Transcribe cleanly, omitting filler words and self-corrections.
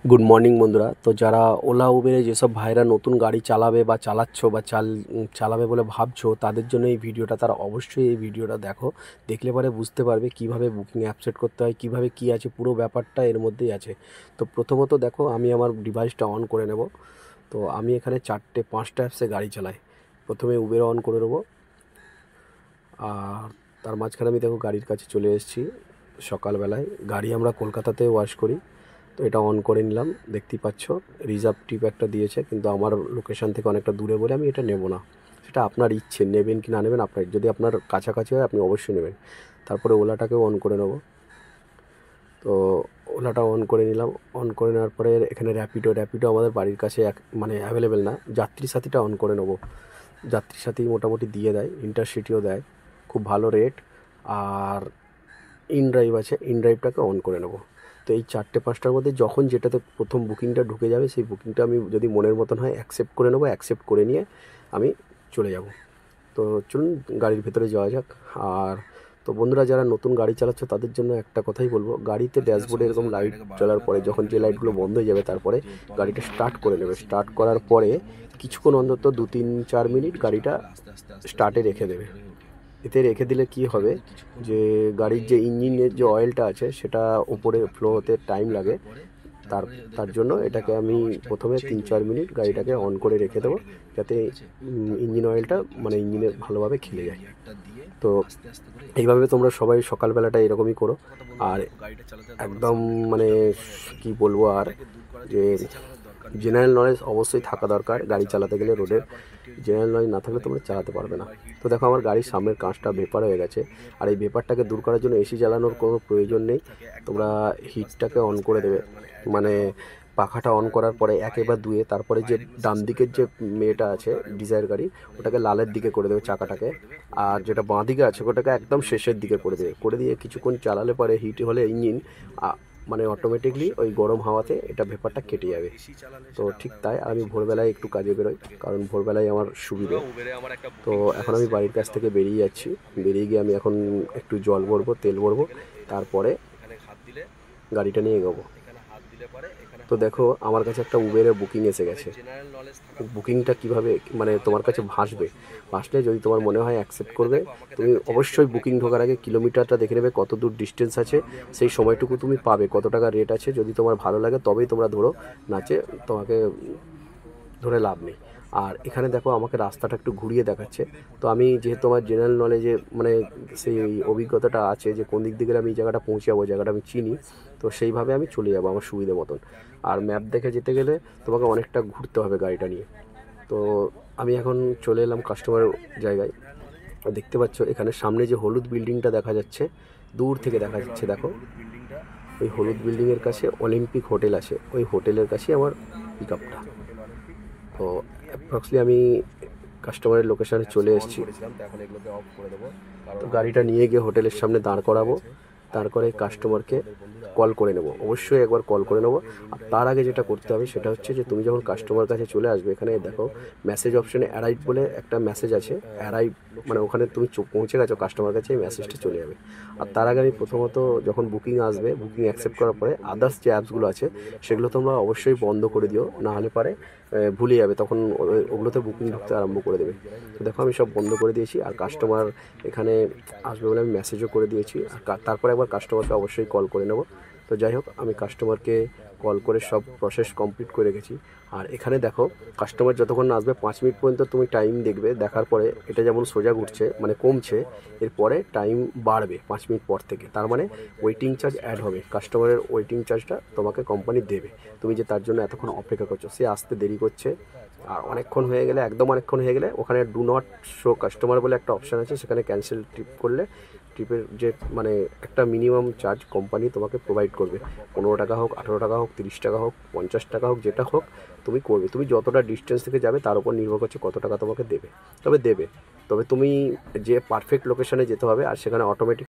Good morning বন্ধুরা। তো যারা ওলা উবেরে যেসব ভাইরা নতুন গাড়ি চালাবে বা চালাচ্ছো বা চালাবে বলে ভাবছো, তাদের জন্য এই ভিডিওটা, তারা অবশ্যই এই ভিডিওটা দেখো। দেখলে পরে বুঝতে পারবে কিভাবে বুকিং অ্যাপ সেট করতে হয়, কিভাবে কী আছে, পুরো ব্যাপারটা এর মধ্যেই আছে। তো প্রথমত দেখো, আমি আমার ডিভাইসটা অন করে নেব। তো আমি এখানে 4-5টা অ্যাপসে গাড়ি চালাই। প্রথমে উবের অন করে নেবো, আর তার মাঝখানে আমি দেখো গাড়ির কাছে চলে এসেছি। সকালবেলায় গাড়ি আমরা কলকাতাতে ওয়াশ করি, তো এটা অন করে নিলাম। দেখতেই পাচ্ছ রিজার্ভ টিপ একটা দিয়েছে, কিন্তু আমার লোকেশান থেকে অনেকটা দূরে বলে আমি এটা নেব না। সেটা আপনার ইচ্ছে, নেবেন কি না নেবেন আপনার, যদি আপনার কাছাকাছি হয় আপনি অবশ্যই নেবেন। তারপরে ওলাটাকেও অন করে নেব। তো ওলাটা অন করে নিলাম। অন করে নেওয়ার পরে এখানে র্যাপিডো আমাদের বাড়ির কাছে মানে অ্যাভেলেবেল না। যাত্রী সাথীটা অন করে নেব। যাত্রী সাথী মোটামুটি দিয়ে দেয়, ইন্টারসিটিও দেয়, খুব ভালো রেট। আর ইনড্রাইভ আছে, ইনড্রাইভটাকে অন করে নেব। তো এই 4-5টার মধ্যে যখন যেটাতে প্রথম বুকিংটা ঢুকে যাবে, সেই বুকিংটা আমি যদি মনের মতন হয় অ্যাকসেপ্ট করে নেবো। অ্যাকসেপ্ট করে নিয়ে আমি চলে যাব। তো চলুন গাড়ির ভেতরে যাওয়া যাক। আর তো বন্ধুরা, যারা নতুন গাড়ি চালাচ্ছ তাদের জন্য একটা কথাই বলবো, গাড়িতে ড্যাশবোর্ডে এরকম লাইট জ্বলার পরে, যখন যে লাইটগুলো বন্ধ হয়ে যাবে, তারপরে গাড়িটা স্টার্ট করে নেবে। স্টার্ট করার পরে কিছুক্ষণ অন্তত 2-3-4 মিনিট গাড়িটা স্টার্টে রেখে দেবে। এতে রেখে দিলে কি হবে, যে গাড়ির যে ইঞ্জিনের যে অয়েলটা আছে সেটা উপরে ফ্লো হতে টাইম লাগে। তার তার জন্য এটাকে আমি প্রথমে 3-4 মিনিট গাড়িটাকে অন করে রেখে দেবো, যাতে ইঞ্জিন অয়েলটা মানে ইঞ্জিনে ভালোভাবে খেলে যায়। তো এইভাবে তোমরা সবাই সকালবেলাটা এরকমই করো। আর একদম মানে কি বলবো আর, যে জেনারেল নলেজ অবশ্যই থাকা দরকার গাড়ি চালাতে গেলে। রোডের জেনারেল নলেজ না থাকলে তোমরা চালাতে পারবে না। তো দেখো আমার গাড়ির সামনের কাঁচটা ভেপার হয়ে গেছে, আর এই ভেপারটাকে দূর করার জন্য এসি জ্বালানোর কোনো প্রয়োজন নেই। তোমরা হিটটাকে অন করে দেবে, মানে পাখাটা অন করার পরে একেবার দুয়ে, তারপরে যে ডান দিকের যে মেয়েটা আছে ডিজায়ার গাড়ি, ওটাকে লালের দিকে করে দেবে চাকাটাকে। আর যেটা বাঁ দিকে আছে ওটাকে একদম শেষের দিকে করে দেবে। করে দিয়ে কিছুক্ষণ চালালে পরে হিট হলে ইঞ্জিন মানে অটোমেটিকলি ওই গরম হাওয়াতে এটা ভেপারটা কেটে যাবে। তো ঠিক তাই আমি ভোরবেলায় একটু কাজে বেরোই, কারণ ভোরবেলায় আমার সুবিধে। তো এখন আমি বাড়ির কাছ থেকে বেরিয়ে যাচ্ছি। বেরিয়ে গিয়ে আমি এখন একটু জল ভরবো, তেল ভরবো, তারপরে গাড়িটা নিয়ে এগোবো। তো দেখো আমার কাছে একটা উবেরের বুকিং এসে গেছে। বুকিংটা কিভাবে মানে তোমার কাছে ভাসলে যদি তোমার মনে হয় অ্যাকসেপ্ট করবে, তুমি অবশ্যই বুকিং ঢোকার আগে কিলোমিটারটা দেখে নেবে, কত দূর ডিস্টেন্স আছে, সেই সময়টুকু তুমি পাবে, কত টাকা রেট আছে। যদি তোমার ভালো লাগে তবেই তোমরা ধরো, নাচে তোমাকে ধরে লাভ নেই। আর এখানে দেখো আমাকে রাস্তাটা একটু ঘুরিয়ে দেখাচ্ছে। তো আমি যেহেতু আমার জেনারেল নলেজে মানে সেই অভিজ্ঞতাটা আছে, যে কোন দিক দিয়ে গেলে আমি এই জায়গাটা পৌঁছাবো, জায়গাটা আমি চিনি, তো সেইভাবে আমি চলে যাবো আমার সুবিধে মতন। আর ম্যাপ দেখে যেতে গেলে তোমাকে অনেকটা ঘুরতে হবে গাড়িটা নিয়ে। তো আমি এখন চলে এলাম কাস্টমার জায়গায়। দেখতে পাচ্ছ এখানে সামনে যে হলুদ বিল্ডিংটা দেখা যাচ্ছে, দূর থেকে দেখা যাচ্ছে দেখো, ওই হলুদ বিল্ডিংয়ের কাছে অলিম্পিক হোটেল আছে, ওই হোটেলের কাছে আমার পিক আপটা। তো অ্যাপ্রক্সলি আমি কাস্টমারের লোকেশানে চলে এসেছি। তো গাড়িটা নিয়ে গিয়ে হোটেলের সামনে দাঁড় করাবো। দাঁড় করে কাস্টমারকে কল করে নেব, অবশ্যই একবার কল করে নেবো। আর তার আগে যেটা করতে হবে সেটা হচ্ছে, যে তুমি যখন কাস্টমার কাছে চলে আসবে, এখানে দেখো মেসেজ অপশানে অ্যারাইভ বলে একটা মেসেজ আছে। অ্যারাইভ মানে ওখানে তুমি পৌঁছে গেছো কাস্টমার কাছে, এই মেসেজটা চলে যাবে। আর তার আগে আমি প্রথমত যখন বুকিং আসবে, বুকিং অ্যাকসেপ্ট করার পরে আদার্স যে অ্যাপসগুলো আছে সেগুলো তোমরা অবশ্যই বন্ধ করে দিও, না হলে পারে ভুলে যাবে, তখন ওগুলোতে বুকিং ঢুকতে আরম্ভ করে দেবে। তো দেখো আমি সব বন্ধ করে দিয়েছি, আর কাস্টমার এখানে আসবে বলে আমি মেসেজও করে দিয়েছি। আর তারপরে একবার কাস্টমারকে অবশ্যই কল করে নেব। তো যাই হোক, আমি কাস্টমারকে কল করে সব প্রসেস কমপ্লিট করে গেছি। আর এখানে দেখো কাস্টমার যতক্ষণ না আসবে 5 মিনিট পর্যন্ত তুমি টাইম দেখবে। দেখার পরে এটা যেমন সোজা ঘুরছে মানে কমছে, এরপরে টাইম বাড়বে 5 মিনিট পর থেকে। তার মানে ওয়েটিং চার্জ অ্যাড হবে, কাস্টমারের ওয়েটিং চার্জটা তোমাকে কোম্পানি দেবে। তুমি যে তার জন্য এতক্ষণ অপেক্ষা করছো, সে আসতে দেরি করছে। আর অনেকক্ষণ হয়ে গেলে, একদম অনেকক্ষণ হয়ে গেলে, ওখানে ডু নট শো কাস্টমার বলে একটা অপশান আছে, সেখানে ক্যান্সেল ট্রিপ করলে ট্রিপের যে মানে একটা মিনিমাম চার্জ কোম্পানি তোমাকে প্রোভাইড করবে। 15 টাকা হোক, 18 টাকা হোক, 30 টাকা হোক, 50 টাকা হোক, যেটা হোক তুমি করবে। তুমি যতটা ডিস্টেন্স থেকে যাবে তার উপর নির্ভর করছে কত টাকা তোমাকে দেবে। তবে তুমি যে পারফেক্ট লোকেশানে যেতে হবে, আর সেখানে অটোমেটিক